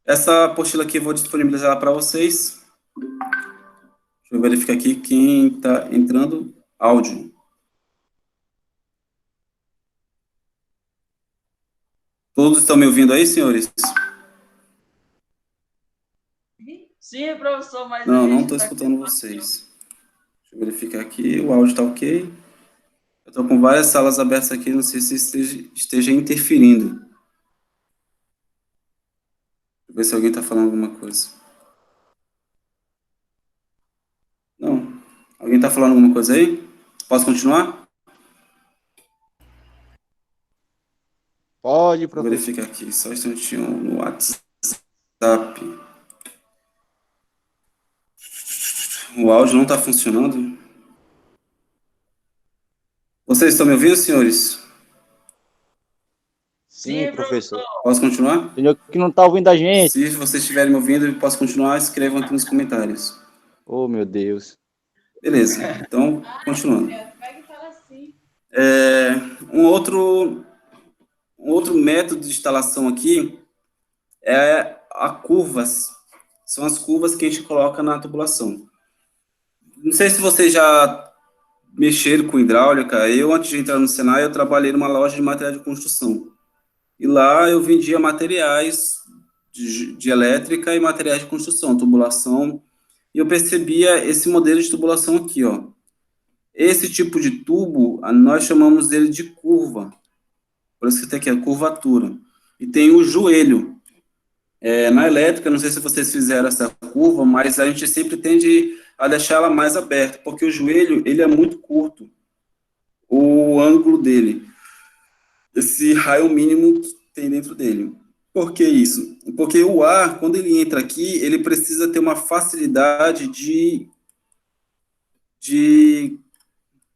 Essa apostila aqui eu vou disponibilizar para vocês. Deixa eu verificar aqui quem está entrando. Áudio. Todos estão me ouvindo aí, senhores? Sim, professor, mas a Não, não gente estou está com escutando vocês. Deixa eu verificar aqui, o áudio está ok. Eu estou com várias salas abertas aqui, não sei se esteja interferindo. Deixa eu ver se alguém está falando alguma coisa. Não. Alguém está falando alguma coisa aí? Posso continuar? Pode, Vou professor. verificar aqui, só um instantinho no WhatsApp. O áudio não está funcionando. Vocês estão me ouvindo, senhores? Sim, Sim, professor. professor. Posso continuar? Senhor que não está ouvindo a gente. Se vocês estiverem me ouvindo, eu posso continuar, escrevam aqui nos comentários. Oh, meu Deus. Beleza, então, continuando. É, um outro, um outro método de instalação aqui é a curvas. São as curvas que a gente coloca na tubulação. Não sei se vocês já mexeram com hidráulica. Eu, antes de entrar no Senai, eu trabalhei numa loja de material de construção. E lá eu vendia materiais de elétrica e materiais de construção, tubulação. E eu percebia esse modelo de tubulação aqui, ó. Esse tipo de tubo, nós chamamos dele de curva. Por isso que tem aqui a curvatura. E tem o joelho. Na elétrica, não sei se vocês fizeram essa curva, mas a gente sempre tende a deixar ela mais aberta, porque o joelho, ele é muito curto, o ângulo dele, esse raio mínimo que tem dentro dele. Por que isso? Porque o ar, quando ele entra aqui, ele precisa ter uma facilidade de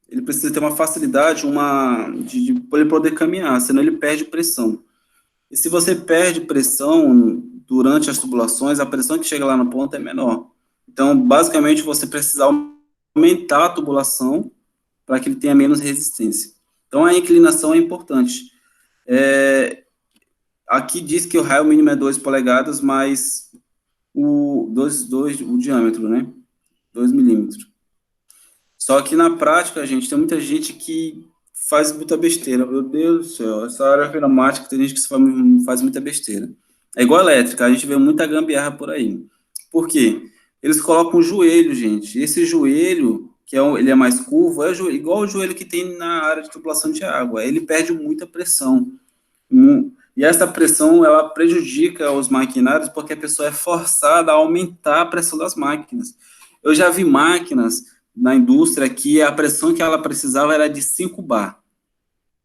ele precisa ter uma facilidade, de ele poder caminhar, senão ele perde pressão. E se você perde pressão durante as tubulações, a pressão que chega lá na ponta é menor. Então, basicamente, você precisa aumentar a tubulação para que ele tenha menos resistência. Então, a inclinação é importante. Aqui diz que o raio mínimo é 2 polegadas, mas o diâmetro, né? 2 milímetros. Só que na prática, gente, tem muita gente que faz muita besteira. Meu Deus do céu, essa área pneumática tem gente que faz muita besteira. É igual a elétrica, a gente vê muita gambiarra por aí. Por quê? Eles colocam o joelho, gente. Esse joelho, ele é mais curvo, igual o joelho que tem na área de tubulação de água. Ele perde muita pressão. E essa pressão, ela prejudica os maquinários porque a pessoa é forçada a aumentar a pressão das máquinas. Eu já vi máquinas na indústria que a pressão que ela precisava era de 5 bar.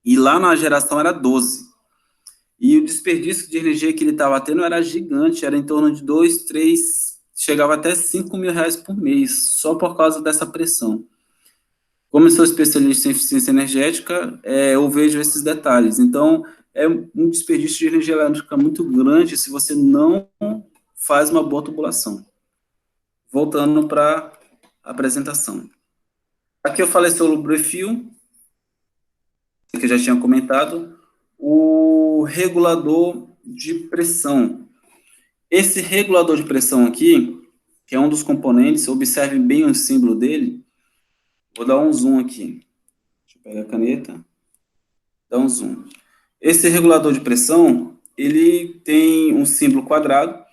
E lá na geração era 12. E o desperdício de energia que ele estava tendo era gigante, era em torno de 2, 3, chegava até 5 mil reais por mês, só por causa dessa pressão. Como eu sou especialista em eficiência energética, eu vejo esses detalhes. Então, é um desperdício de energia elétrica muito grande se você não faz uma boa tubulação. Voltando para a apresentação. Aqui eu falei sobre o Brefil, que eu já tinha comentado, o regulador de pressão. Esse regulador de pressão aqui, que é um dos componentes, observe bem o símbolo dele. Vou dar um zoom aqui. Deixa eu pegar a caneta. Dar um zoom. Esse regulador de pressão, ele tem um símbolo quadrado.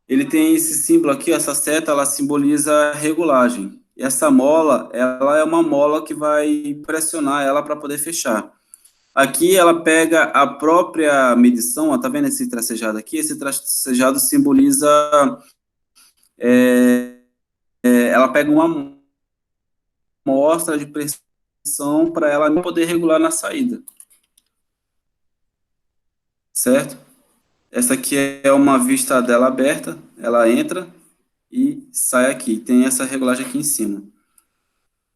Ele tem esse símbolo aqui, essa seta, ela simboliza regulagem. E essa mola, ela é uma mola que vai pressionar ela para poder fechar. Aqui ela pega a própria medição, ó, tá vendo esse tracejado aqui? Esse tracejado simboliza, ela pega uma amostra de pressão para ela poder regular na saída, certo? Essa aqui é uma vista dela aberta, ela entra e sai aqui, tem essa regulagem aqui em cima.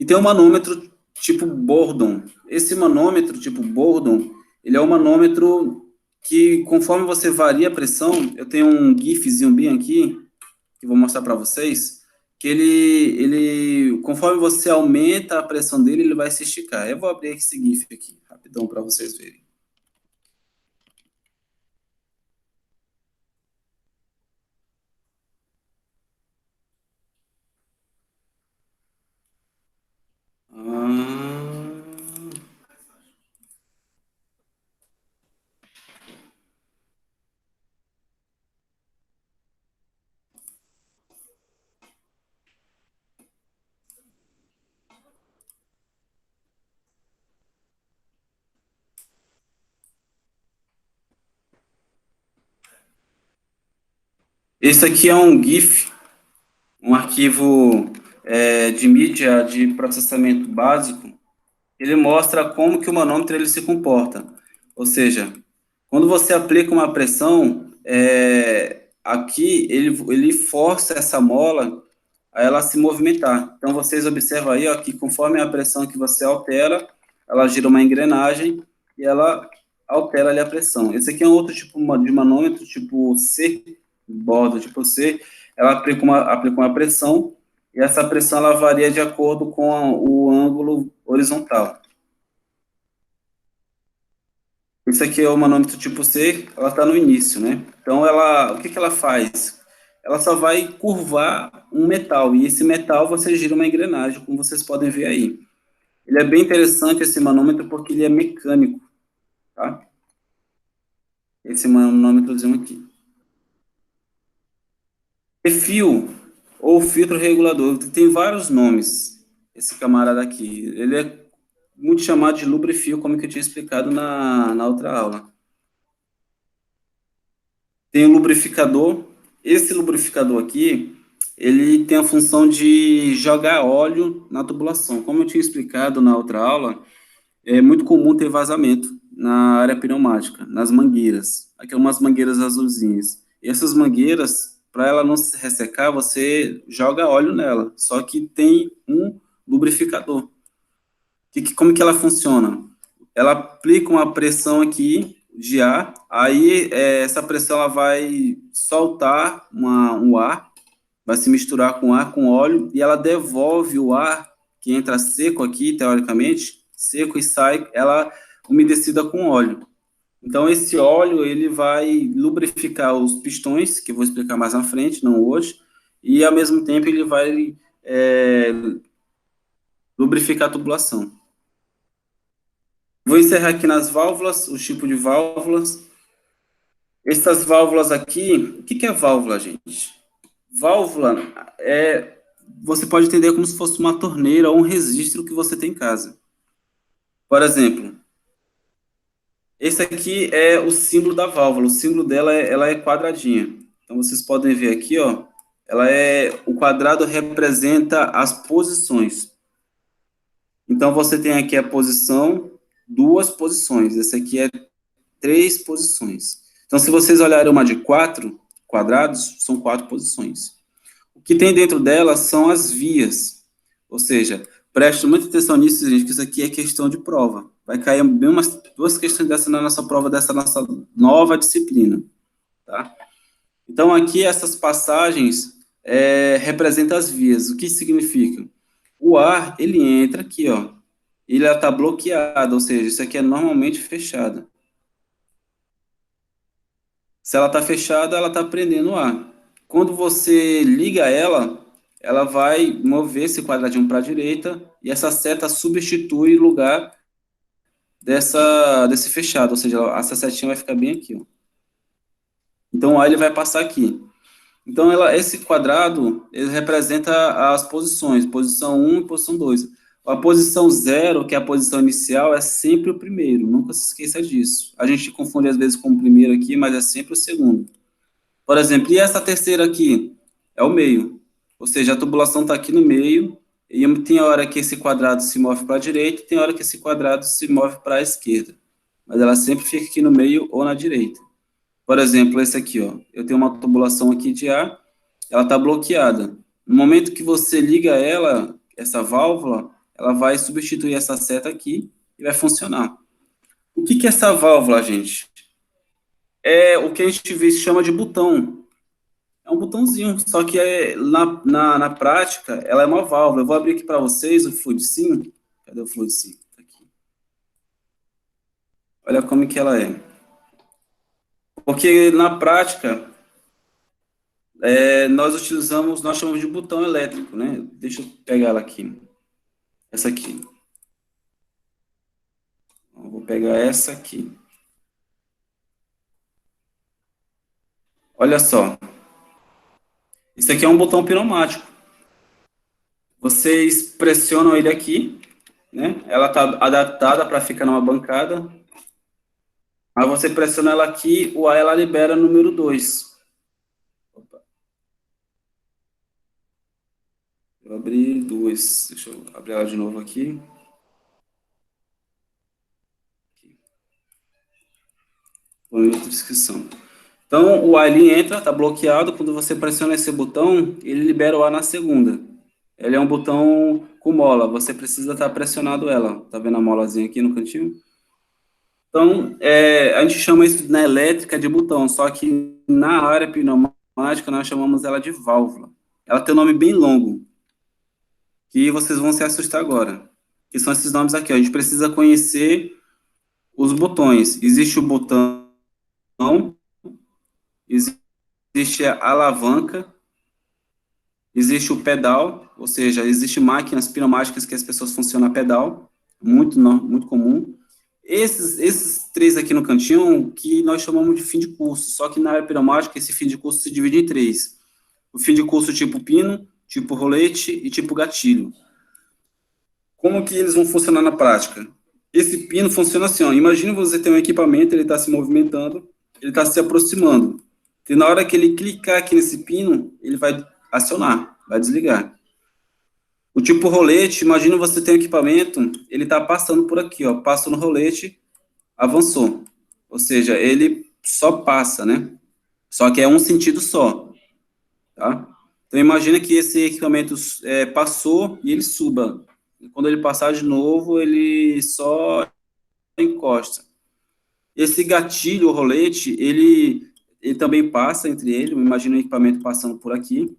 E tem um manômetro tipo Bourdon. Esse manômetro tipo Bourdon, ele é um manômetro que, conforme você varia a pressão, eu tenho um gifzinho bem aqui, que vou mostrar para vocês, que conforme você aumenta a pressão dele, ele vai se esticar. Eu vou abrir esse gif aqui, rapidão, para vocês verem. Esse aqui é um GIF, um arquivo de mídia de processamento básico. Ele mostra como que o manômetro ele se comporta. Ou seja, quando você aplica uma pressão, aqui ele força essa mola a ela se movimentar. Então, vocês observam aí, ó, que conforme a pressão que você altera, ela gira uma engrenagem e ela altera ali a pressão. Esse aqui é um outro tipo de manômetro, tipo C, borda tipo C, ela aplica uma pressão, e essa pressão ela varia de acordo com o ângulo horizontal. Isso aqui é o manômetro tipo C, ela está no início, né? Então, o que que ela faz? Ela só vai curvar um metal, e esse metal você gira uma engrenagem, como vocês podem ver aí. Ele é bem interessante, esse manômetro, porque ele é mecânico, tá? Esse manômetrozinho aqui. Refil, ou filtro regulador, tem vários nomes, esse camarada aqui. Ele é muito chamado de lubrifio, como que eu tinha explicado na outra aula. Tem o lubrificador. Esse lubrificador aqui, ele tem a função de jogar óleo na tubulação. Como eu tinha explicado na outra aula, é muito comum ter vazamento na área pneumática, nas mangueiras. Aqui umas mangueiras azulzinhas. E essas mangueiras, para ela não se ressecar, você joga óleo nela. Só que tem um lubrificador. Como que ela funciona? Ela aplica uma pressão aqui de ar, aí essa pressão ela vai soltar um ar, vai se misturar com ar, com óleo, e ela devolve o ar que entra seco aqui, teoricamente, seco e sai, ela umedecida com óleo. Então, esse óleo, ele vai lubrificar os pistões, que eu vou explicar mais na frente, não hoje, e, ao mesmo tempo, ele vai lubrificar a tubulação. Vou encerrar aqui nas válvulas, o tipo de válvulas. Essas válvulas aqui, o que que é válvula, gente? Válvula você pode entender como se fosse uma torneira ou um registro que você tem em casa. Por exemplo, esse aqui é o símbolo da válvula. O símbolo dela ela é quadradinha. Então vocês podem ver aqui, ó, o quadrado representa as posições. Então você tem aqui a posição, duas posições. Esse aqui é três posições. Então, se vocês olharem uma de 4 quadrados, são 4 posições. O que tem dentro dela são as vias. Ou seja, preste muita atenção nisso, gente, que isso aqui é questão de prova. Vai cair bem umas 2 questões dessa na nossa prova, dessa nossa nova disciplina. Tá? Então, aqui, essas passagens representam as vias. O que significa? O ar, ele entra aqui, ó. Ele está bloqueado, ou seja, isso aqui é normalmente fechado. Se ela está fechada, ela está prendendo o ar. Quando você liga ela, ela vai mover esse quadradinho para a direita e essa seta substitui o lugar desse fechado, ou seja, essa setinha vai ficar bem aqui. Ó. Então, o ar ele vai passar aqui. Então, esse quadrado, ele representa as posições, posição 1 e posição 2. A posição 0, que é a posição inicial, é sempre o primeiro, nunca se esqueça disso. A gente confunde às vezes com o primeiro aqui, mas é sempre o segundo. Por exemplo, e essa terceira aqui? É o meio. Ou seja, a tubulação está aqui no meio, e tem hora que esse quadrado se move para a direita, e tem hora que esse quadrado se move para a esquerda. Mas ela sempre fica aqui no meio ou na direita. Por exemplo, esse aqui, ó. Eu tenho uma tubulação aqui de ar, ela está bloqueada. No momento que você liga ela, essa válvula, ela vai substituir essa seta aqui e vai funcionar. O que que é essa válvula, gente? É o que a gente chama de botão. É um botãozinho, só que na prática, ela é uma válvula. Eu vou abrir aqui para vocês o Fluid Sim. Cadê o Fluid Sim? Aqui. Olha como que ela é. Porque na prática, nós chamamos de botão elétrico, né? Deixa eu pegar ela aqui. Essa aqui. Eu vou pegar essa aqui. Olha só. Isso aqui é um botão pneumático. Vocês pressionam ele aqui, né? Ela está adaptada para ficar numa bancada. Aí você pressiona ela aqui, o ar ela libera número 2. Eu abri duas. Deixa eu abrir ela de novo aqui. Põe outra descrição. Então, o A ele entra, está bloqueado. Quando você pressiona esse botão, ele libera o A na segunda. Ele é um botão com mola. Você precisa estar pressionado ela. Tá vendo a molazinha aqui no cantinho? Então, a gente chama isso na elétrica de botão, só que na área pneumática nós chamamos ela de válvula. Ela tem um nome bem longo, que vocês vão se assustar agora. Que são esses nomes aqui, ó. A gente precisa conhecer os botões. Existe o botão, existe a alavanca, existe o pedal, ou seja, existe máquinas pneumáticas que as pessoas funcionam a pedal, muito comum. Esses três aqui no cantinho, que nós chamamos de fim de curso, só que na área pneumática esse fim de curso se divide em três. O fim de curso tipo pino, tipo rolete e tipo gatilho. Como que eles vão funcionar na prática? Esse pino funciona assim, ó. Imagina você tem um equipamento, ele está se movimentando, ele está se aproximando. E na hora que ele clicar aqui nesse pino, ele vai acionar, vai desligar. O tipo rolete, imagina você tem um equipamento, ele está passando por aqui, ó, passa no rolete, avançou. Ou seja, ele só passa, né? Só que é um sentido só, tá? Então imagina que esse equipamento passou e ele suba. E quando ele passar de novo, ele só encosta. Esse gatilho, o rolete, ele também passa entre ele. Imagina o equipamento passando por aqui.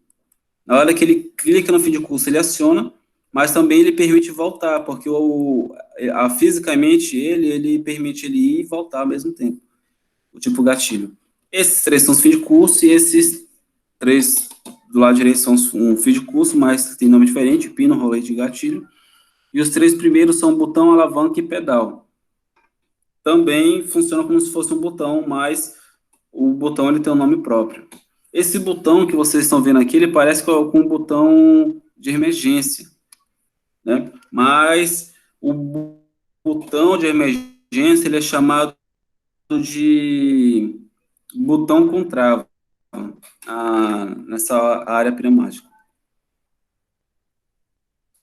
Na hora que ele clica no fim de curso, ele aciona, mas também ele permite voltar, porque fisicamente ele permite ele ir e voltar ao mesmo tempo, o tipo gatilho. Esses três são os fim de curso, e esses três do lado direito são um fim de curso, mas tem nome diferente, pino, rolete e gatilho. E os três primeiros são botão, alavanca e pedal. Também funciona como se fosse um botão, mas o botão ele tem um nome próprio. Esse botão que vocês estão vendo aqui, ele parece com um botão de emergência, né? Mas o botão de emergência, ele é chamado de botão com trava, nessa área pneumática.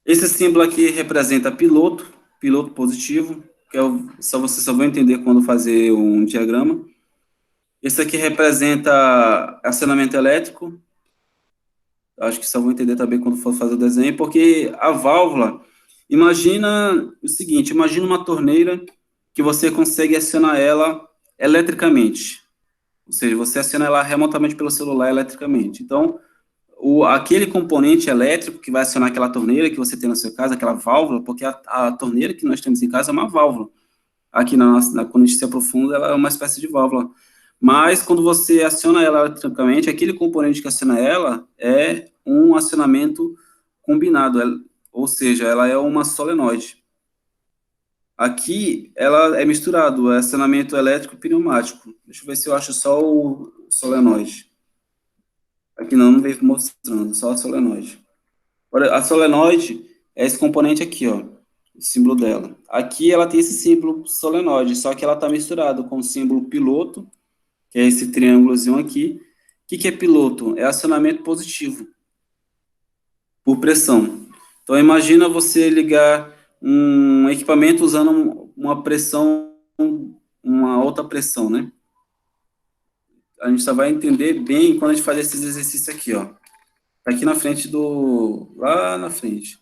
Esse símbolo aqui representa piloto, piloto positivo, que você só vai entender quando fazer um diagrama. Esse aqui representa acionamento elétrico. Acho que só vou entender também quando for fazer o desenho, porque a válvula, imagina o seguinte, imagina uma torneira que você consegue acionar ela eletricamente. Ou seja, você aciona ela remotamente pelo celular eletricamente. Então, aquele componente elétrico que vai acionar aquela torneira que você tem na sua casa, aquela válvula, porque a torneira que nós temos em casa é uma válvula. Aqui quando a gente se aprofunda, ela é uma espécie de válvula. Mas quando você aciona ela eletricamente, aquele componente que aciona ela é um acionamento combinado, ou seja, ela é uma solenoide. Aqui ela é misturado, é acionamento elétrico e pneumático. Deixa eu ver se eu acho só o solenoide. Aqui não veio mostrando, só a solenoide. Olha, a solenoide é esse componente aqui, ó, o símbolo dela. Aqui ela tem esse símbolo solenoide, só que ela está misturada com o símbolo piloto, que é esse triângulozinho aqui. O que é piloto? É acionamento positivo, por pressão. Então, imagina você ligar um equipamento usando uma pressão, uma alta pressão, né? A gente só vai entender bem quando a gente fazer esses exercícios aqui, ó. Tá aqui na frente lá na frente.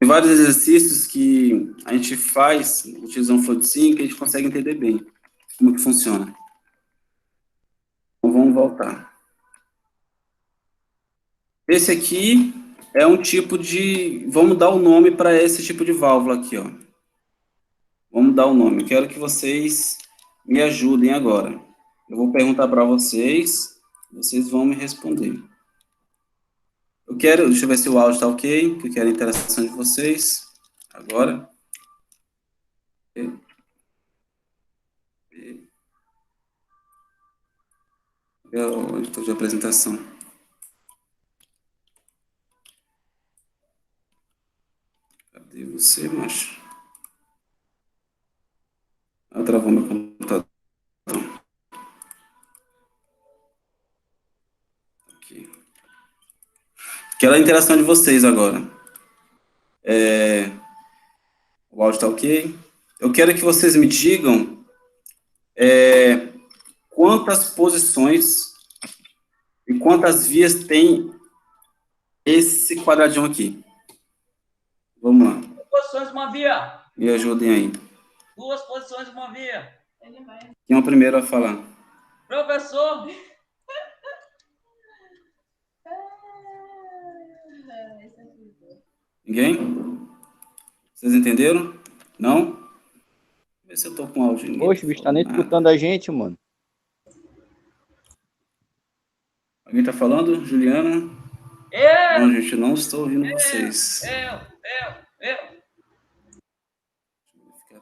Tem vários exercícios que a gente faz utilizando o FloatSync que a gente consegue entender bem como que funciona. Então, vamos voltar. Esse aqui é um tipo de... Vamos dar o nome para esse tipo de válvula aqui, ó. Vamos dar o nome. Quero que vocês me ajudem agora. Eu vou perguntar para vocês, vocês vão me responder. Deixa eu ver se o áudio está ok, que eu quero a interação de vocês. Agora. É o editor de apresentação. Cadê você, macho? Ah, travou meu computador. Aqui. Quero a interação de vocês agora. O áudio está ok? Eu quero que vocês me digam quantas posições e quantas vias tem esse quadradinho aqui. Vamos lá. Posições, uma via. Me ajudem aí. 2 posições, uma via. Quem é o primeiro a falar? Professor, Ninguém? Vocês entenderam? Não? Deixa eu ver se eu tô com áudio. Ninguém Oxe, o bicho tá nem falando escutando nada. a gente, mano. Alguém tá falando? Juliana? Não, eu, gente, eu não estou ouvindo vocês. eu.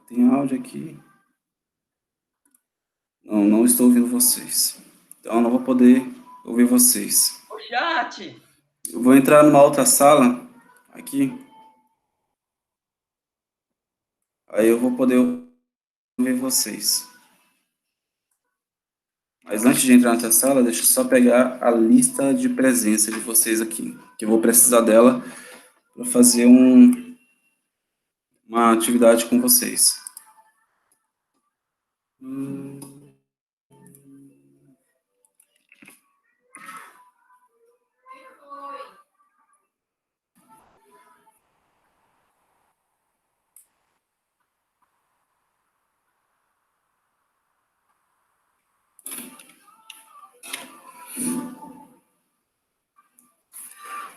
Tem áudio aqui. Não, não estou ouvindo vocês. Então, eu não vou poder ouvir vocês. O chat. Eu vou entrar numa outra sala aqui. Aí eu vou poder ouvir vocês. Mas antes de entrar nessa sala, deixa eu só pegar a lista de presença de vocês aqui. Que eu vou precisar dela para fazer uma atividade com vocês.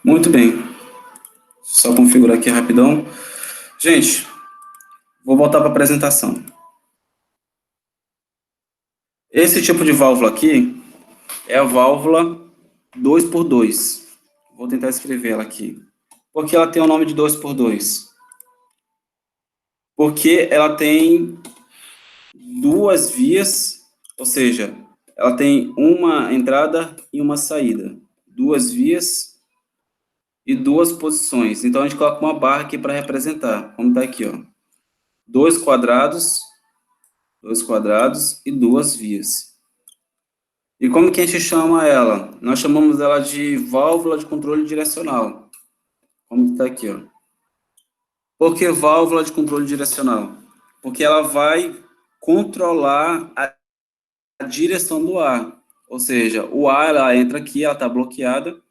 Muito bem. Só configurar aqui rapidão. Gente, vou voltar para a apresentação. Esse tipo de válvula aqui é a válvula 2x2. Vou tentar escrever ela aqui. Por que ela tem o nome de 2x2? Porque ela tem duas vias, ou seja, ela tem uma entrada e uma saída. Duas vias e duas posições. Então, a gente coloca uma barra aqui para representar. Como está aqui, ó. Dois quadrados e duas vias. E como que a gente chama ela? Nós chamamos ela de válvula de controle direcional. Como está aqui, ó. Por que válvula de controle direcional? Porque ela vai controlar a direção do ar. Ou seja, o ar, ela entra aqui, ela está bloqueada.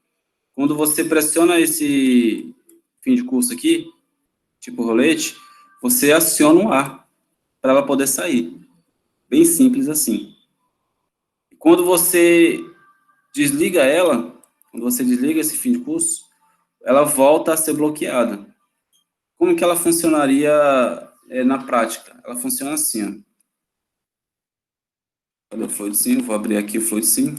Quando você pressiona esse fim de curso aqui, tipo rolete, você aciona o ar para ela poder sair. Bem simples assim. Quando você desliga ela, quando você desliga esse fim de curso, ela volta a ser bloqueada. Como que ela funcionaria na prática? Ela funciona assim, ó. Cadê o fluido sim? Vou abrir aqui o fluido sim.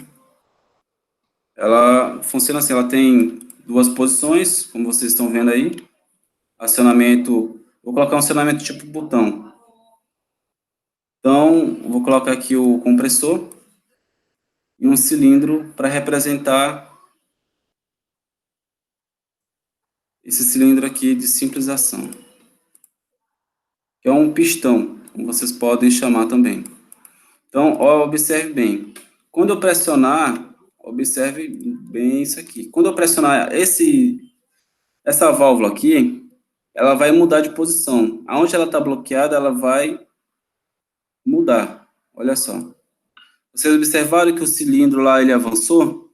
Ela funciona assim, ela tem duas posições, como vocês estão vendo aí. Acionamento, vou colocar um acionamento tipo botão. Então, vou colocar aqui o compressor e um cilindro para representar esse cilindro aqui de simples ação, que é um pistão, como vocês podem chamar também. Então, ó, observe bem. Quando eu pressionar, observe bem isso aqui. Quando eu pressionar essa válvula aqui, ela vai mudar de posição. Aonde ela está bloqueada, ela vai mudar. Olha só. Vocês observaram que o cilindro lá, ele avançou?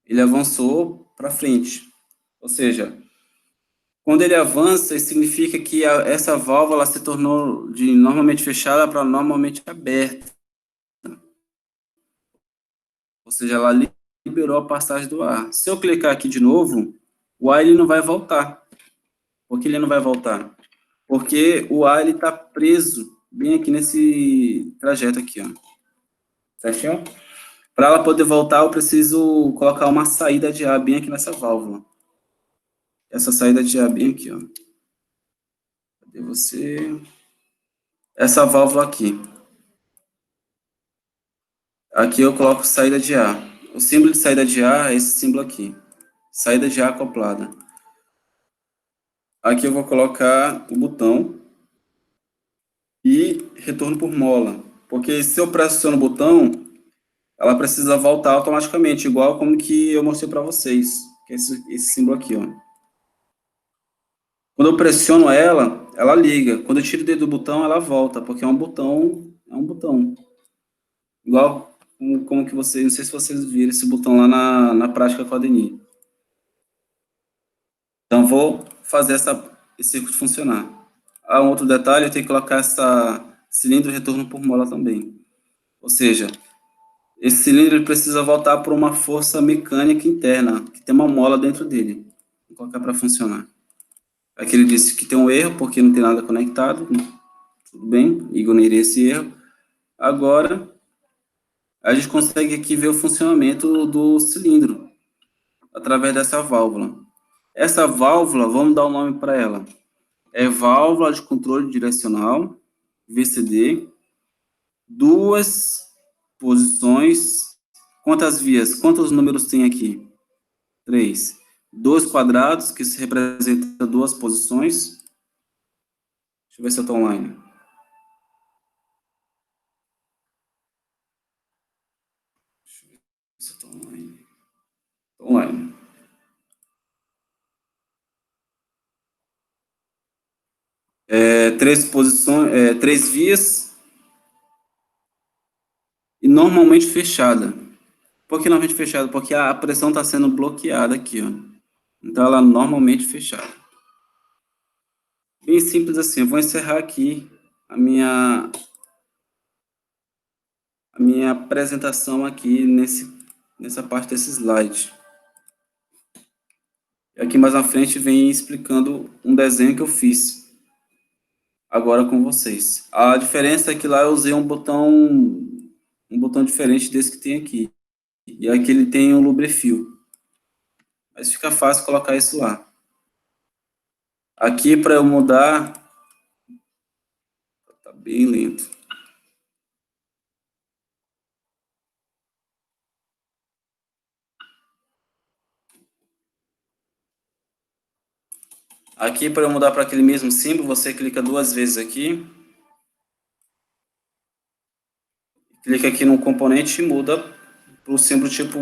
Ele avançou para frente. Ou seja, quando ele avança, isso significa que essa válvula se tornou de normalmente fechada para normalmente aberta. Ou seja, ela liberou a passagem do ar. Se eu clicar aqui de novo, o ar ele não vai voltar. Por que ele não vai voltar? Porque o ar está preso bem aqui nesse trajeto aqui, ó. Certinho? Para ela poder voltar, eu preciso colocar uma saída de ar bem aqui nessa válvula. Essa saída de ar bem aqui, ó. Cadê você? Essa válvula aqui. Aqui eu coloco saída de ar. O símbolo de saída de ar é esse símbolo aqui. Saída de ar acoplada. Aqui eu vou colocar o botão e retorno por mola. Porque se eu pressiono o botão, ela precisa voltar automaticamente, igual como que eu mostrei para vocês. que é esse símbolo aqui, ó. Quando eu pressiono ela, ela liga. Quando eu tiro o dedo do botão, ela volta, porque é um botão. Igual como que vocês, não sei se vocês viram esse botão lá na prática com a Deni. Então, vou fazer esse circuito funcionar. Ah, um outro detalhe, eu tenho que colocar essa cilindro retorno por mola também. Ou seja, esse cilindro ele precisa voltar por uma força mecânica interna, que tem uma mola dentro dele. Vou colocar para funcionar. Aqui ele disse que tem um erro, porque não tem nada conectado. Tudo bem, ignorei esse erro. Agora, a gente consegue aqui ver o funcionamento do cilindro, através dessa válvula. Essa válvula, vamos dar um nome para ela. É válvula de controle direcional, VCD, duas posições. Quantas vias? Quantos números tem aqui? 3. Dois quadrados, que se representa duas posições. Deixa eu ver se eu estou online. Deixa eu ver se eu estou online. Estou online. Três posições, três vias e normalmente fechada. Por que normalmente fechada? Porque a pressão está sendo bloqueada aqui, ó. Então, ela é normalmente fechada. Bem simples assim. Eu vou encerrar aqui a minha apresentação aqui nessa parte desse slide. E aqui mais na frente vem explicando um desenho que eu fiz agora com vocês. A diferença é que lá eu usei um botão diferente desse que tem aqui. E aqui ele tem um lubrefio. Mas fica fácil colocar isso lá. Aqui para eu mudar, tá bem lento. Aqui para eu mudar para aquele mesmo símbolo, você clica duas vezes aqui. Clica aqui no componente e muda para o símbolo tipo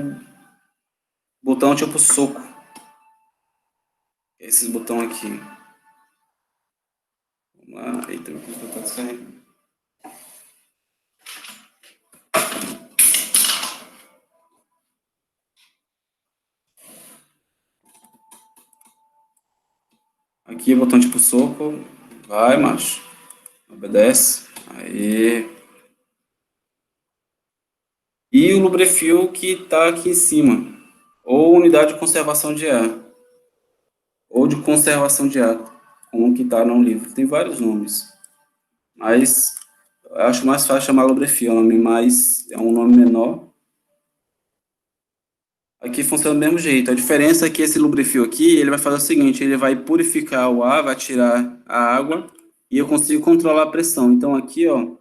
botão tipo soco. Esses botões aqui. Vamos lá. Eita, meu computador está descarregando. Aqui, botão tipo soco. Vai, macho. Obedece. Aí. E o lubrefio que está aqui em cima. Ou unidade de conservação de ar. Ou de conservação de ar. Como que está no livro. Tem vários nomes. Mas eu acho mais fácil chamar lubrefio. É um nome menor. Aqui funciona do mesmo jeito. A diferença é que esse lubrefio aqui, ele vai fazer o seguinte, ele vai purificar o ar, vai tirar a água, e eu consigo controlar a pressão. Então, aqui, ó,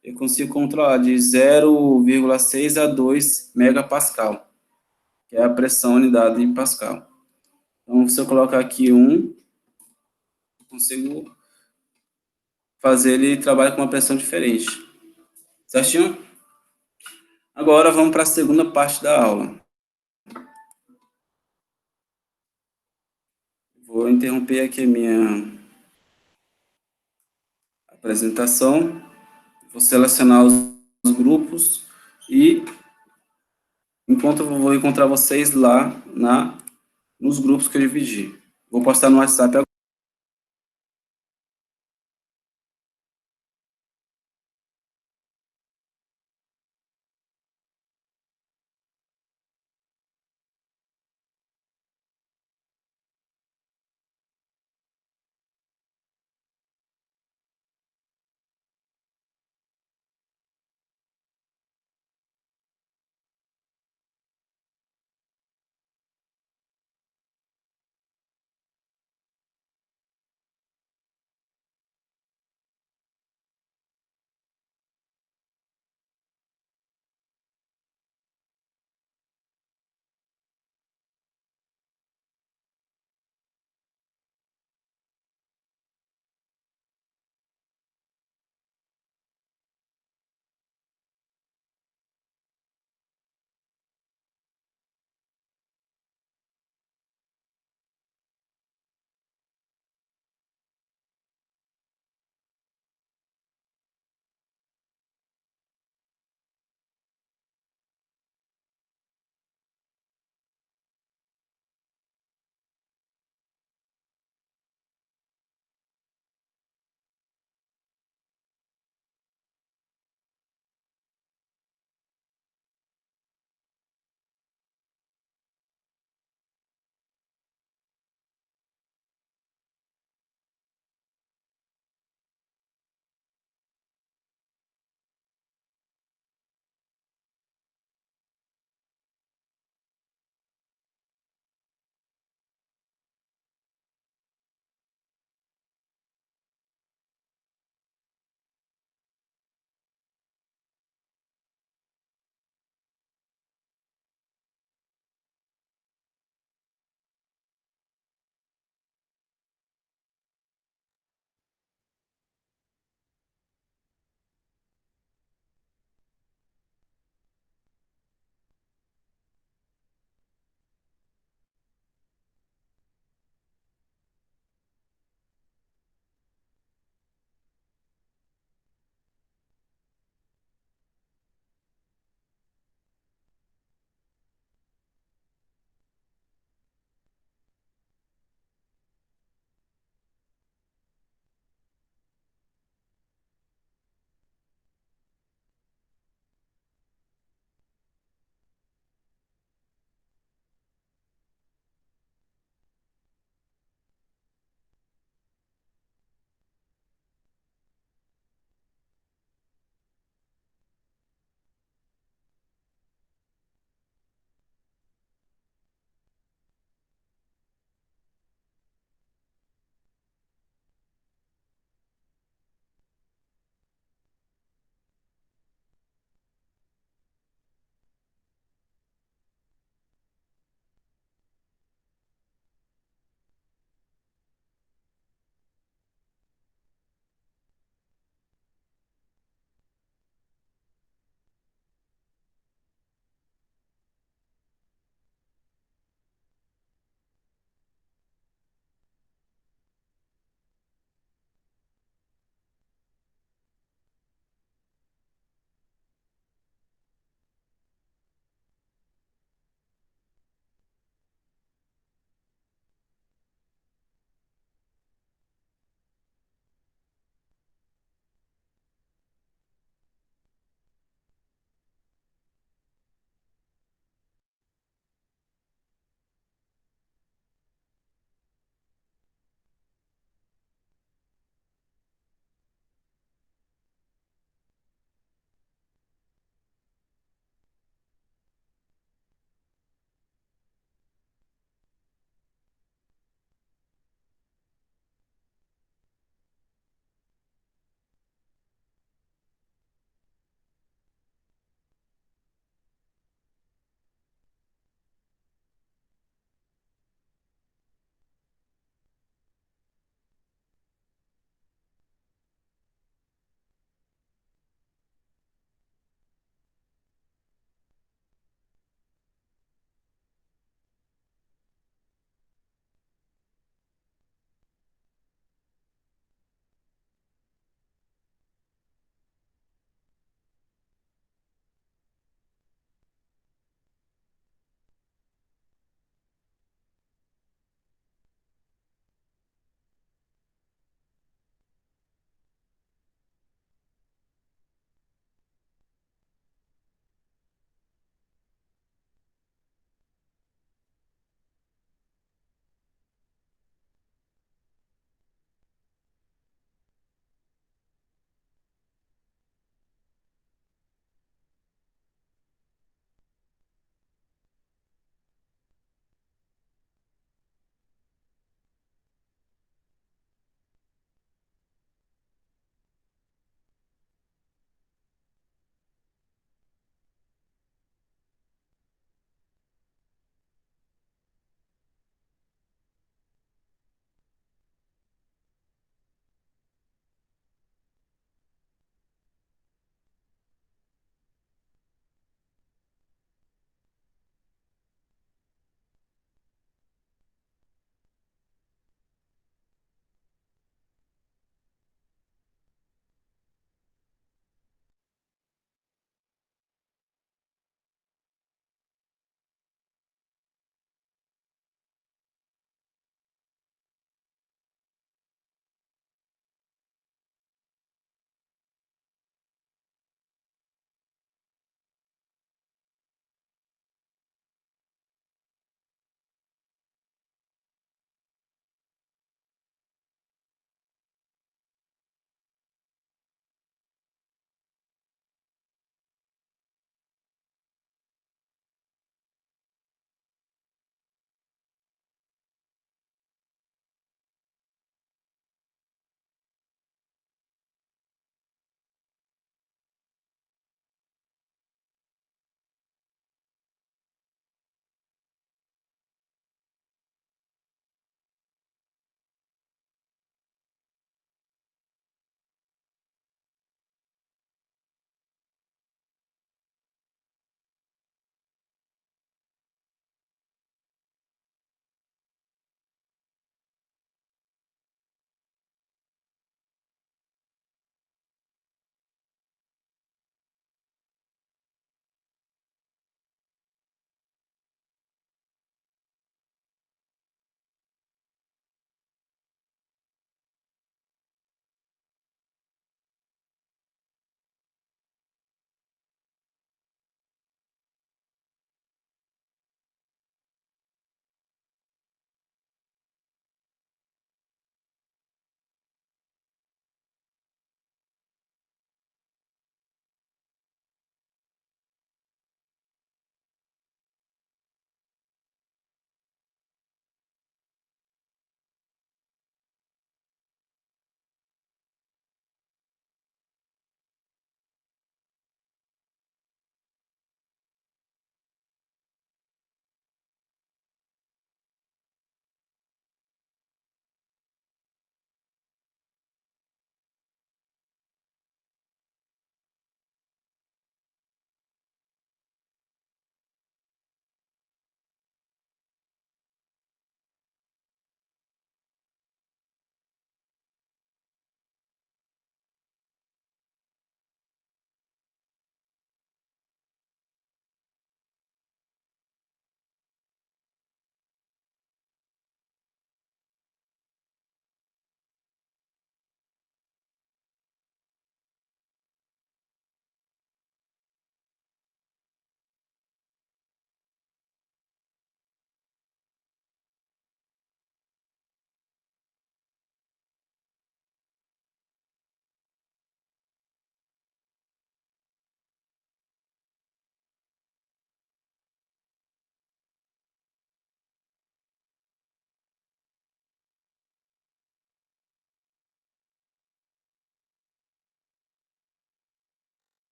eu consigo controlar de 0,6 a 2 megapascal, que é a pressão unidade em pascal. Então, se eu colocar aqui eu consigo fazer ele trabalhar com uma pressão diferente. Certinho? Agora, vamos para a segunda parte da aula. Vou interromper aqui a minha apresentação. Vou selecionar os grupos e enquanto eu vou encontrar vocês lá nos grupos que eu dividi. Vou postar no WhatsApp agora.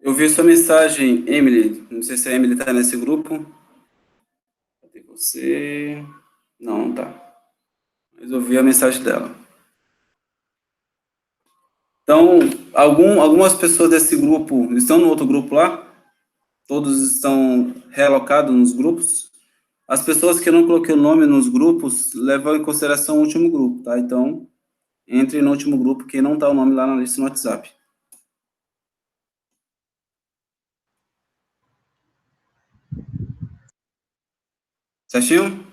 Eu vi sua mensagem, Emily. Não sei se a Emily tá nesse grupo. Cadê você? Não, não tá. Mas eu vi a mensagem dela. Então, algumas pessoas desse grupo estão no outro grupo lá? Todos estão realocados nos grupos? As pessoas que eu não coloquei o nome nos grupos levam em consideração o último grupo, tá? Então, entre no último grupo que não tá o nome lá na lista no WhatsApp. Certinho?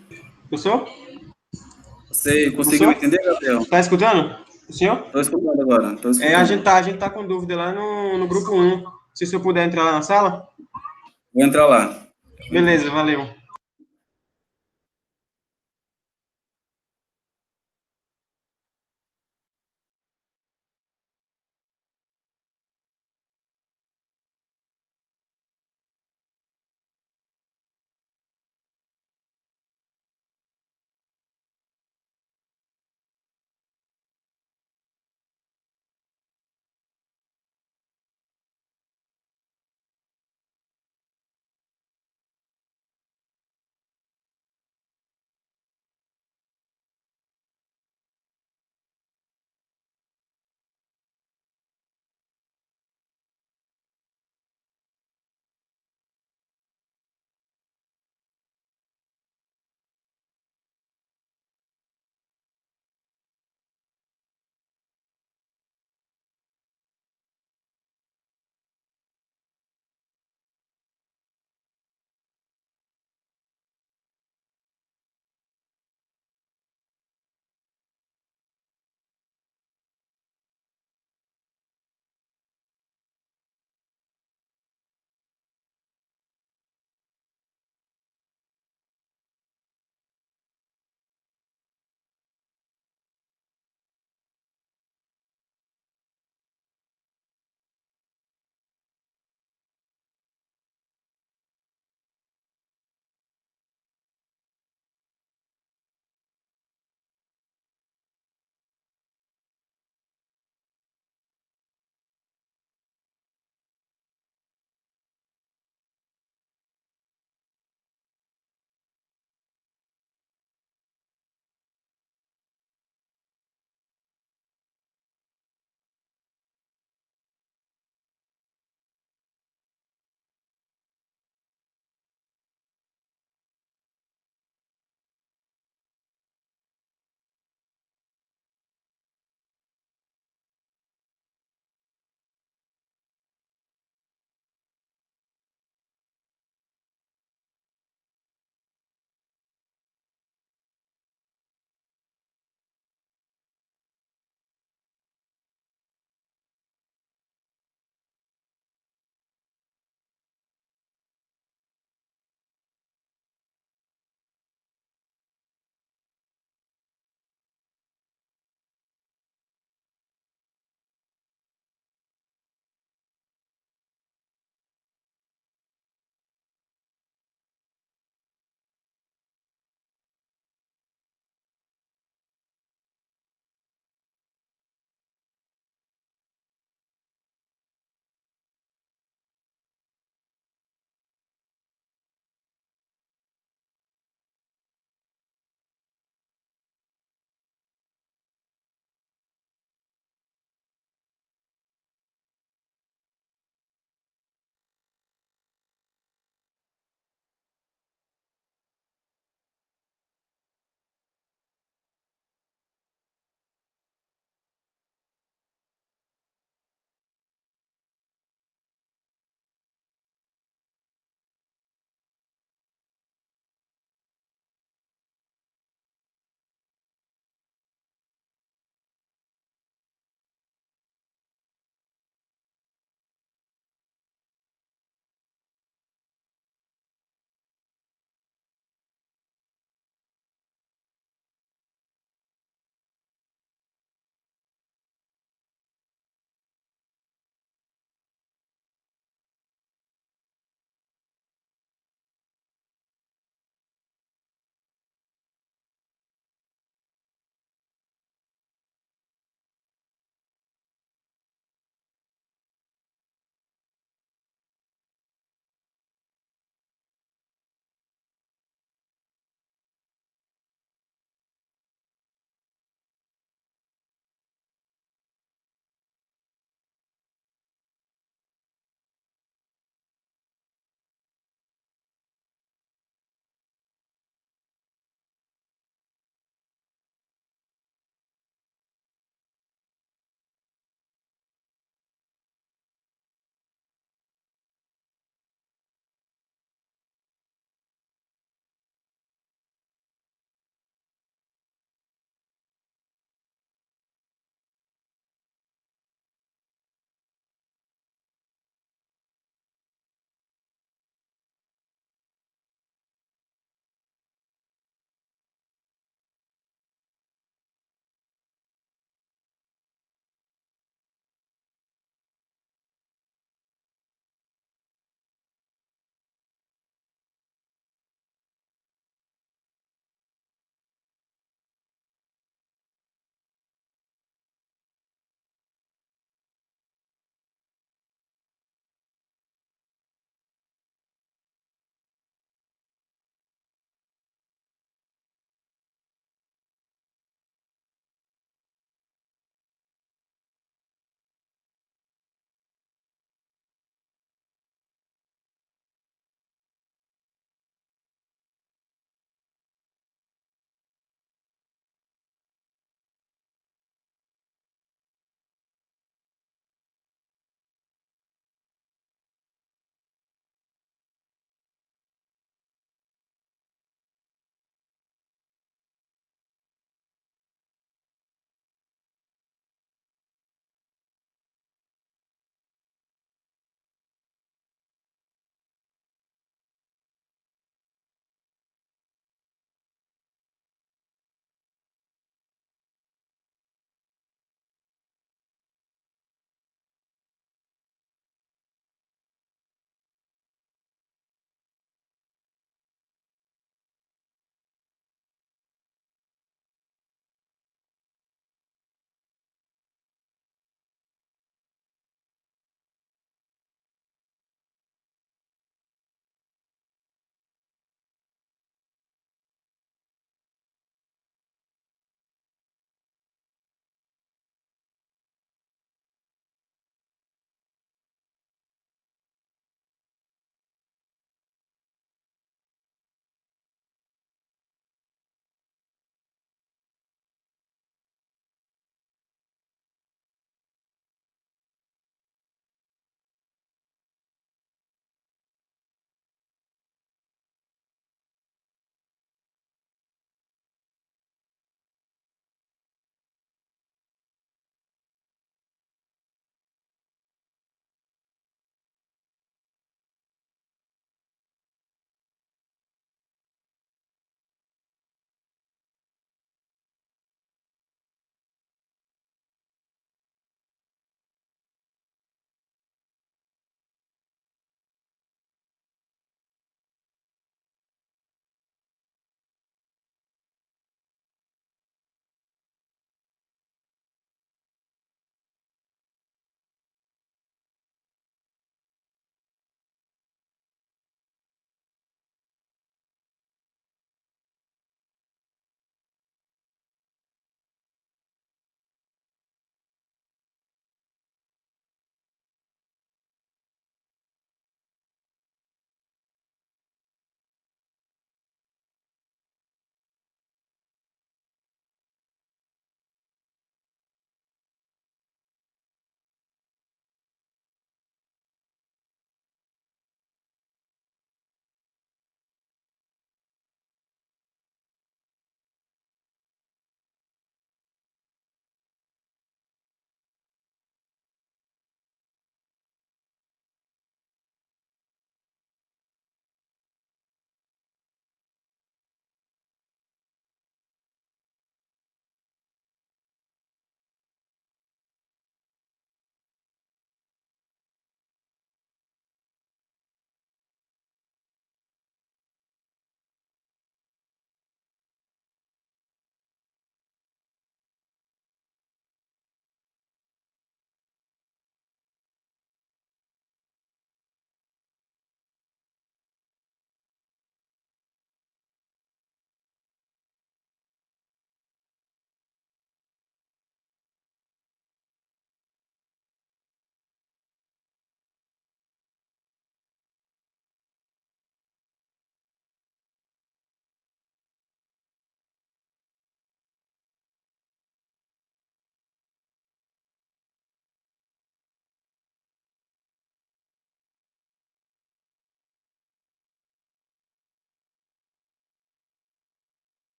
Professor? Você conseguiu Professor? entender, Gabriel? Tá escutando? O senhor? Estou escutando agora, estou É, a gente escutando. tá, a gente tá com dúvida lá no grupo 1. Se o senhor puder entrar lá na sala? Vou entrar lá. Vou entrar. Beleza, valeu.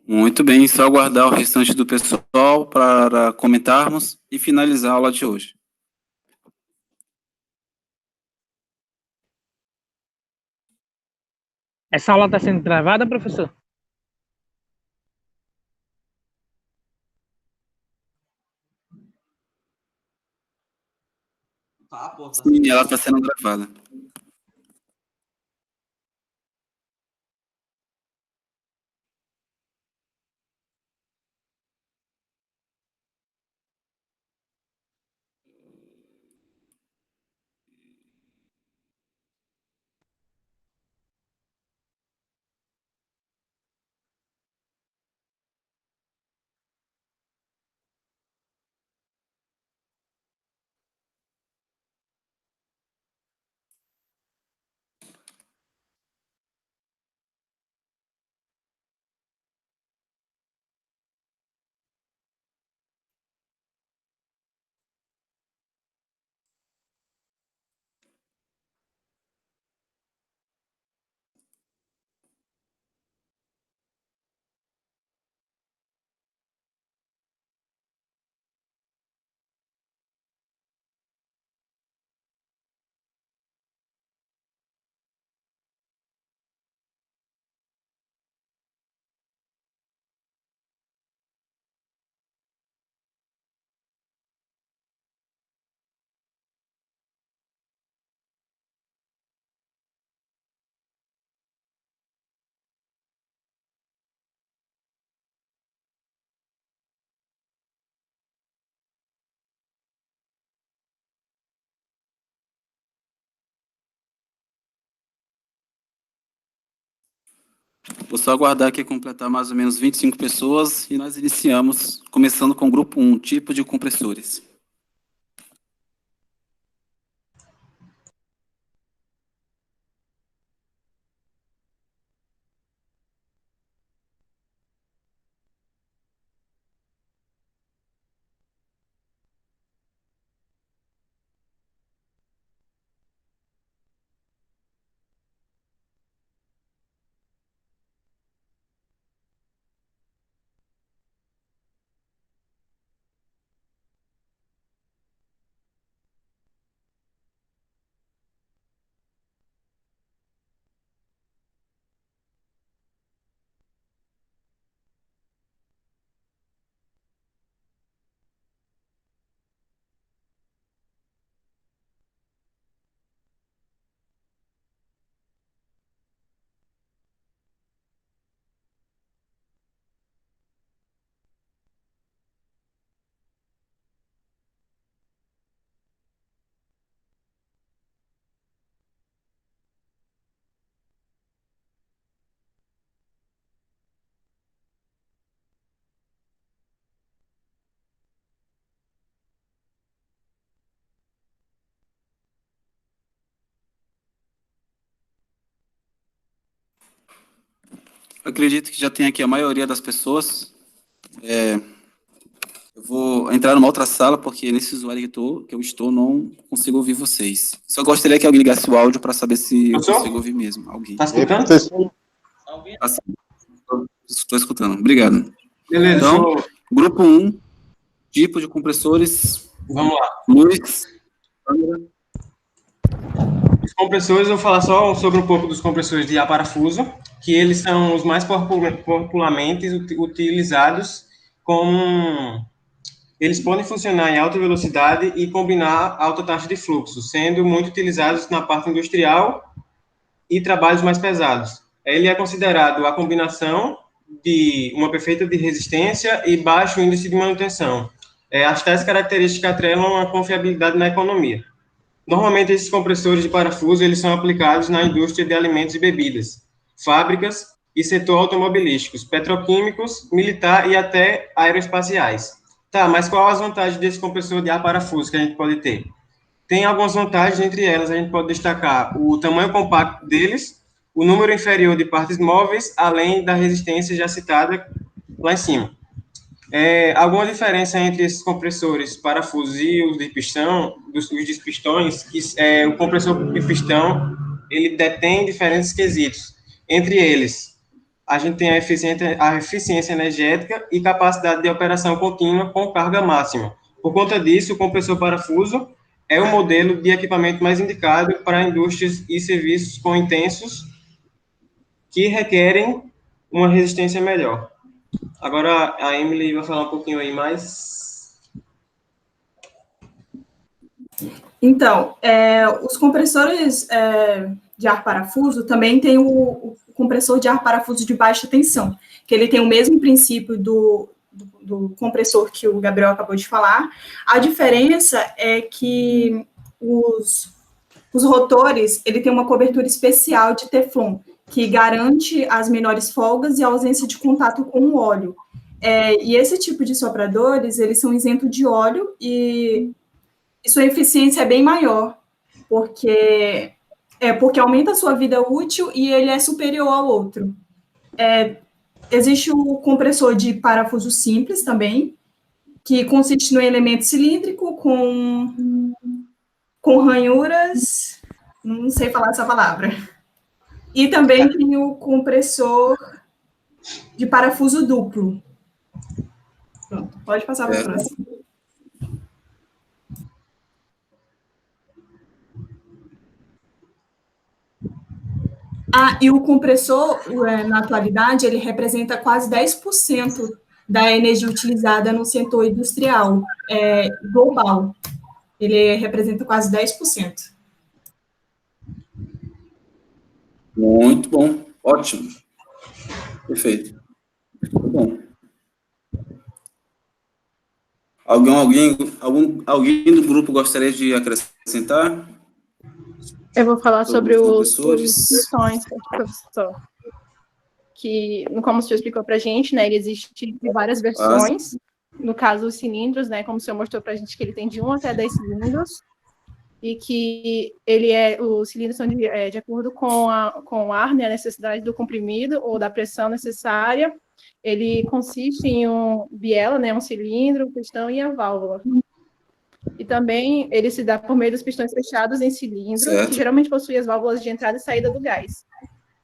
Muito bem, só aguardar o restante do pessoal para comentarmos e finalizar a aula de hoje. Essa aula está sendo gravada, professor? Tá, pô, tá Sim, ela está sendo gravada. Vou só aguardar aqui completar mais ou menos 25 pessoas e nós iniciamos, começando com o grupo 1, tipo de compressores. Acredito que já tem aqui a maioria das pessoas. Eu vou entrar numa outra sala, porque nesse usuário que eu estou, não consigo ouvir vocês. Só gostaria que alguém ligasse o áudio para saber se eu Professor? consigo ouvir mesmo. Alguém. Tá escutando? Professor, Tá ouvindo? Estou escutando. Obrigado. Beleza, Então, grupo 1, tipo de compressores, vamos lá. luz, câmera. Os compressores, eu vou falar só sobre um pouco dos compressores de ar parafuso, que eles são os mais popularmente utilizados como... Eles podem funcionar em alta velocidade e combinar alta taxa de fluxo, sendo muito utilizados na parte industrial e trabalhos mais pesados. Ele é considerado a combinação de uma perfeita de resistência e baixo índice de manutenção. As tais características atrelam a confiabilidade na economia. Normalmente, esses compressores de parafuso eles são aplicados na indústria de alimentos e bebidas, fábricas e setor automobilísticos, petroquímicos, militar e até aeroespaciais. Tá, mas qual as vantagens desse compressor de ar parafuso que a gente pode ter? Tem algumas vantagens, entre elas a gente pode destacar o tamanho compacto deles, o número inferior de partes móveis, além da resistência já citada lá em cima. Alguma diferença entre esses compressores parafusos e os de pistão, os de pistões, que o compressor de pistão, ele detém diferentes quesitos. Entre eles, a gente tem a eficiência energética e capacidade de operação contínua com carga máxima. Por conta disso, o compressor parafuso é o modelo de equipamento mais indicado para indústrias e serviços com intensos que requerem uma resistência melhor. Agora, a Emily vai falar um pouquinho aí mais. Então, os compressores de ar parafuso também tem o compressor de ar parafuso de baixa tensão, que ele tem o mesmo princípio do compressor que o Gabriel acabou de falar. A diferença é que os rotores, ele tem uma cobertura especial de Teflon, que garante as menores folgas e a ausência de contato com o óleo. E esse tipo de sopradores, eles são isentos de óleo e sua eficiência é bem maior, porque aumenta a sua vida útil e ele é superior ao outro. Existe o compressor de parafuso simples também, que consiste no elemento cilíndrico com ranhuras, não sei falar essa palavra. E também tem o compressor de parafuso duplo. Pronto, pode passar para o próximo. E o compressor, na atualidade, ele representa quase 10% da energia utilizada no setor industrial global. Ele representa quase 10%. Muito bom. Ótimo. Perfeito. Muito bom. Alguém do grupo gostaria de acrescentar? Eu vou falar sobre os compressores. funções, professor. Que, como o senhor explicou para a gente, né, ele existe de várias versões. No caso, os cilindros, né, como o senhor mostrou para a gente, que ele tem de 1 até 10 cilindros. E que os cilindros são de acordo com o ar, né, a necessidade do comprimido ou da pressão necessária. Ele consiste em um biela, né, um cilindro, um pistão e a válvula. E também ele se dá por meio dos pistões fechados em cilindro, certo, que geralmente possui as válvulas de entrada e saída do gás.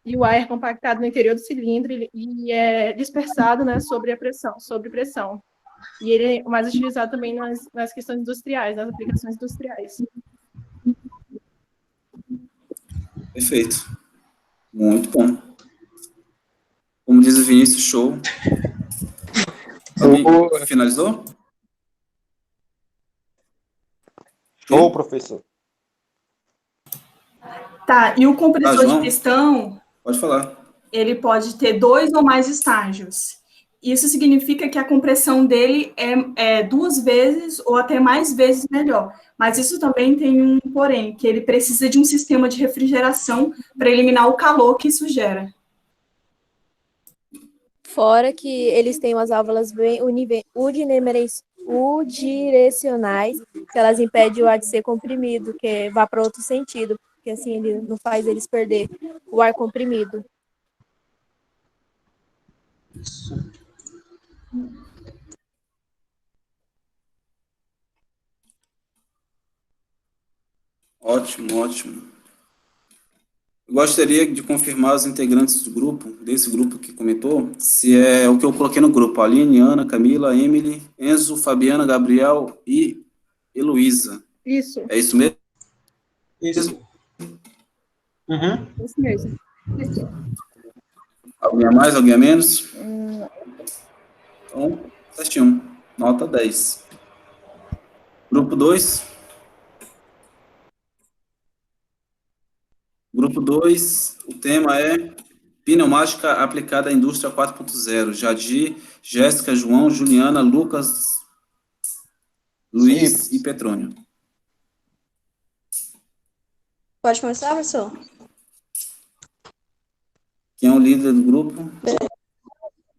E o ar é compactado no interior do cilindro e é dispersado, né, sob pressão. E ele é mais utilizado também nas questões industriais, nas aplicações industriais. Perfeito. Muito bom. Como diz o Vinícius, show. Finalizou? Show, professor. Tá, e o compressor João, de pistão, pode falar. ele pode ter 2 ou mais estágios. Isso significa que a compressão dele é 2 vezes ou até mais vezes melhor. Mas isso também tem um porém, que ele precisa de um sistema de refrigeração para eliminar o calor que isso gera. Fora que eles têm umas válvulas bem unidirecionais, que elas impedem o ar de ser comprimido, que vá para outro sentido, porque assim ele não faz eles perder o ar comprimido. Ótimo, ótimo. Eu gostaria de confirmar os integrantes do grupo, desse grupo que comentou, se é o que eu coloquei no grupo: Aline, Ana, Camila, Emily, Enzo, Fabiana, Gabriel e Heloísa. Isso. É isso mesmo? Isso. Uhum. Isso mesmo. Alguém a mais, alguém a menos? Então, certinho. Nota 10. Grupo 2. Grupo 2, o tema é pneumática aplicada à indústria 4.0. Jadir, Jéssica, João, Juliana, Lucas, Luiz e Petrônio. Pode começar, professor? Quem é o líder do grupo?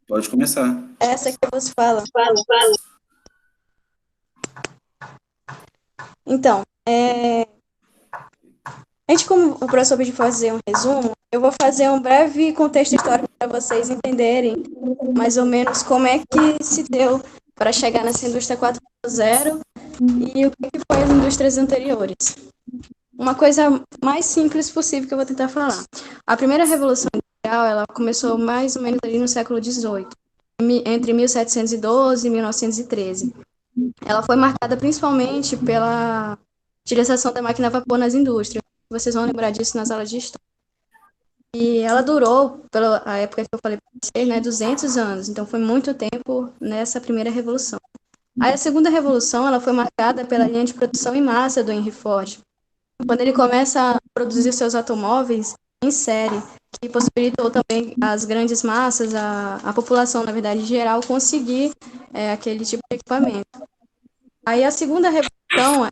Pode começar. Essa que você fala. Então, como o professor pediu fazer um resumo, eu vou fazer um breve contexto histórico para vocês entenderem mais ou menos como é que se deu para chegar nessa indústria 4.0 e o que foi as indústrias anteriores. Uma coisa mais simples possível que eu vou tentar falar. A primeira revolução industrial, ela começou mais ou menos ali no século XVIII, entre 1712 e 1913. Ela foi marcada principalmente pela utilização da máquina a vapor nas indústrias. Vocês vão lembrar disso nas aulas de história. E ela durou, pela a época que eu falei para vocês, né, 200 anos. Então, foi muito tempo nessa primeira revolução. Aí, a segunda revolução, ela foi marcada pela linha de produção em massa do Henry Ford. Quando ele começa a produzir seus automóveis em série, que possibilitou também as grandes massas, a população, na verdade, em geral, conseguir aquele tipo de equipamento. Aí a segunda revolução,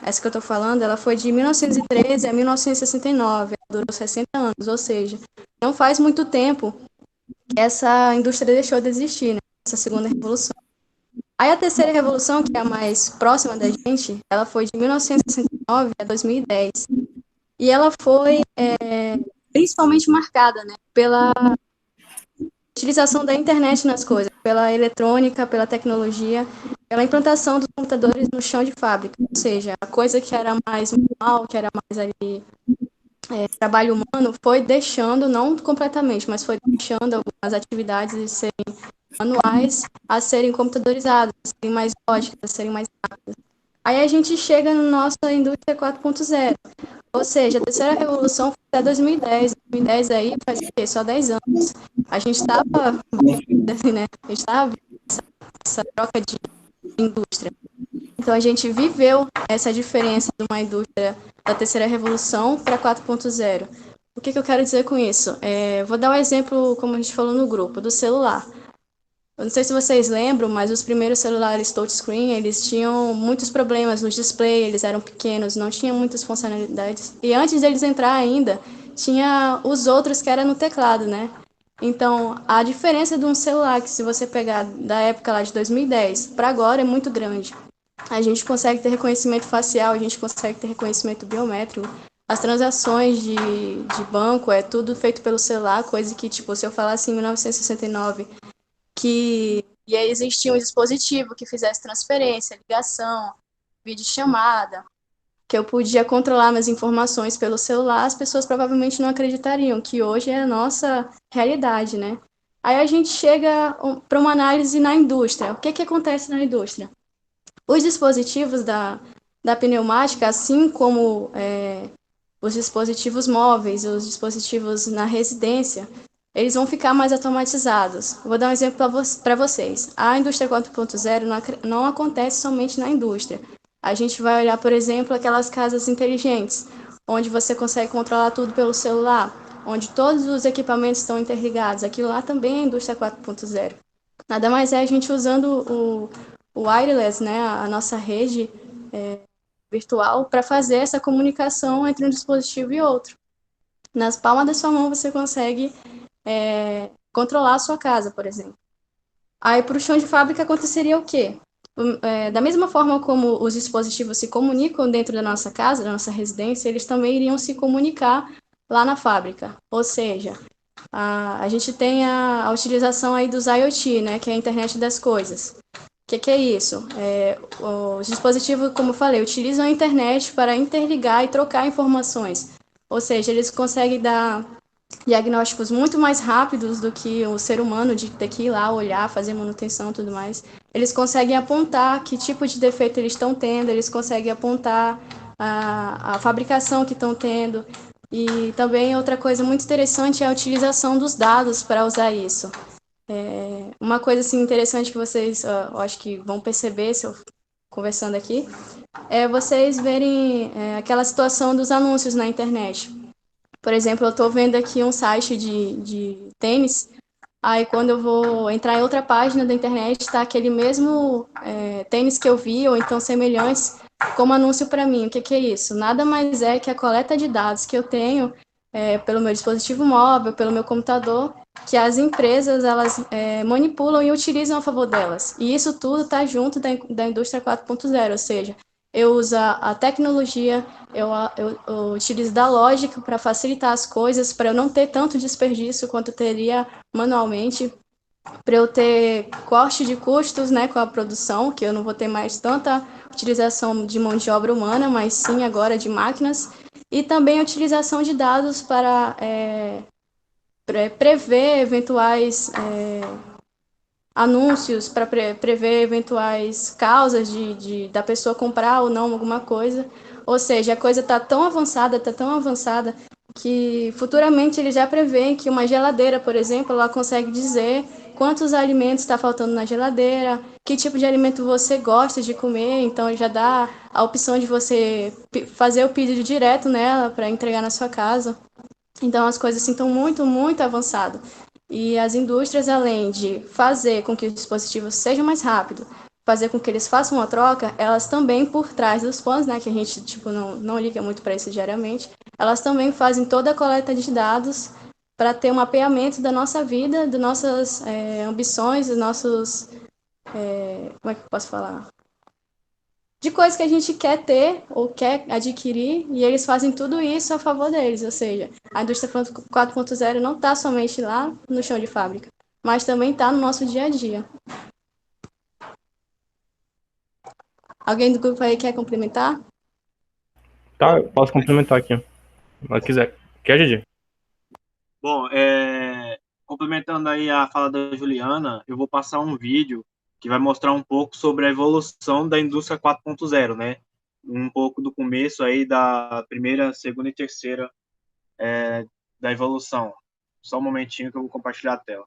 essa que eu estou falando, ela foi de 1913 a 1969, ela durou 60 anos, ou seja, não faz muito tempo que essa indústria deixou de existir, né? Essa segunda revolução. Aí a terceira revolução, que é a mais próxima da gente, ela foi de 1969 a 2010. E ela foi principalmente marcada, né, pela utilização da internet nas coisas, pela eletrônica, pela tecnologia, pela implantação dos computadores no chão de fábrica. Ou seja, a coisa que era mais manual, que era mais ali trabalho humano, foi deixando, não completamente, mas foi deixando algumas atividades de serem manuais a serem computadorizadas, a serem mais lógicas, a serem mais rápidas. Aí a gente chega na nossa indústria 4.0, ou seja, a terceira revolução foi até 2010. 2010 aí faz o quê? Só 10 anos. A gente estava, né? A gente estava vendo essa troca de indústria. Então a gente viveu essa diferença de uma indústria da terceira revolução para 4.0. O que eu quero dizer com isso? Vou dar um exemplo, como a gente falou no grupo, do celular. Eu não sei se vocês lembram, mas os primeiros celulares touchscreen, eles tinham muitos problemas no display, eles eram pequenos, não tinham muitas funcionalidades. E antes deles entrar ainda, tinha os outros que era no teclado, né? Então, a diferença de um celular, que se você pegar da época lá de 2010 para agora, é muito grande. A gente consegue ter reconhecimento facial, a gente consegue ter reconhecimento biométrico. As transações de banco é tudo feito pelo celular, coisa que, tipo, se eu falasse em 1969 que ia existir um dispositivo que fizesse transferência, ligação, videochamada, que eu podia controlar minhas informações pelo celular, as pessoas provavelmente não acreditariam, que hoje é a nossa realidade, né? Aí a gente chega para uma análise na indústria. O que acontece na indústria? Os dispositivos da pneumática, assim como os dispositivos móveis, os dispositivos na residência, eles vão ficar mais automatizados. Vou dar um exemplo para vocês. A indústria 4.0 não acontece somente na indústria. A gente vai olhar, por exemplo, aquelas casas inteligentes, onde você consegue controlar tudo pelo celular, onde todos os equipamentos estão interligados. Aquilo lá também é a indústria 4.0. Nada mais é a gente usando o wireless, né, a nossa rede virtual, para fazer essa comunicação entre um dispositivo e outro. Nas palmas da sua mão você consegue controlar a sua casa, por exemplo. Aí, para o chão de fábrica, aconteceria o quê? Da mesma forma como os dispositivos se comunicam dentro da nossa casa, da nossa residência, eles também iriam se comunicar lá na fábrica. Ou seja, a gente tem a utilização aí dos IoT, né, que é a internet das coisas. O que é isso? Os dispositivos, como eu falei, utilizam a internet para interligar e trocar informações. Ou seja, eles conseguem dar diagnósticos muito mais rápidos do que o ser humano, de ter que ir lá, olhar, fazer manutenção e tudo mais. Eles conseguem apontar que tipo de defeito eles estão tendo, eles conseguem apontar a fabricação que estão tendo. E também outra coisa muito interessante é a utilização dos dados para usar isso. Uma coisa assim, interessante que vocês, eu acho que vão perceber se eu conversando aqui, é vocês verem aquela situação dos anúncios na internet. Por exemplo, eu estou vendo aqui um site de tênis, aí quando eu vou entrar em outra página da internet, está aquele mesmo tênis que eu vi, ou então semelhantes, como anúncio para mim. O que é isso? Nada mais é que a coleta de dados que eu tenho pelo meu dispositivo móvel, pelo meu computador, que as empresas elas manipulam e utilizam a favor delas. E isso tudo está junto da indústria 4.0, ou seja, eu uso a tecnologia, eu utilizo da lógica para facilitar as coisas, para eu não ter tanto desperdício quanto teria manualmente, para eu ter corte de custos, né, com a produção, que eu não vou ter mais tanta utilização de mão de obra humana, mas sim agora de máquinas, e também a utilização de dados para prever eventuais anúncios, para prever eventuais causas da pessoa comprar ou não alguma coisa. Ou seja, a coisa está tão avançada, que futuramente eles já prevêem que uma geladeira, por exemplo, ela consegue dizer quantos alimentos está faltando na geladeira, que tipo de alimento você gosta de comer, então já dá a opção de você fazer o pedido direto nela para entregar na sua casa. Então as coisas assim estão muito, muito avançadas. E as indústrias, além de fazer com que o dispositivo seja mais rápido, fazer com que eles façam uma troca, elas também, por trás dos panos, né, que a gente tipo, não liga muito para isso diariamente, elas também fazem toda a coleta de dados para ter um mapeamento da nossa vida, das nossas ambições, dos nossos... como é que eu posso falar? De coisas que a gente quer ter ou quer adquirir, e eles fazem tudo isso a favor deles, ou seja, a indústria 4.0 não está somente lá no chão de fábrica, mas também está no nosso dia a dia. Alguém do grupo aí quer complementar? Tá, eu posso complementar aqui, se quiser. Quer, Gigi? Bom, complementando aí a fala da Juliana, eu vou passar um vídeo que vai mostrar um pouco sobre a evolução da indústria 4.0, né? Um pouco do começo aí da primeira, segunda e terceira da evolução. Só um momentinho que eu vou compartilhar a tela.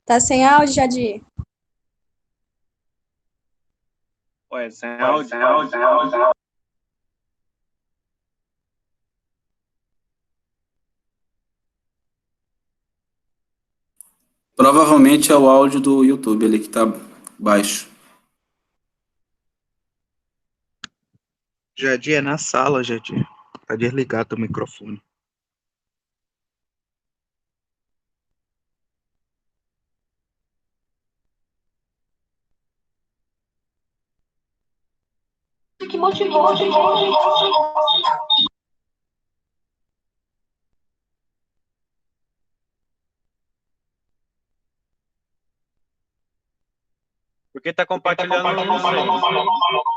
Tá sem áudio, Jadir? Olha, sem áudio. Provavelmente é o áudio do YouTube ali que tá baixo. Jadir é na sala, Jadir. Tá desligado o microfone. Que motivou. Porque tá compartilhando, não sei.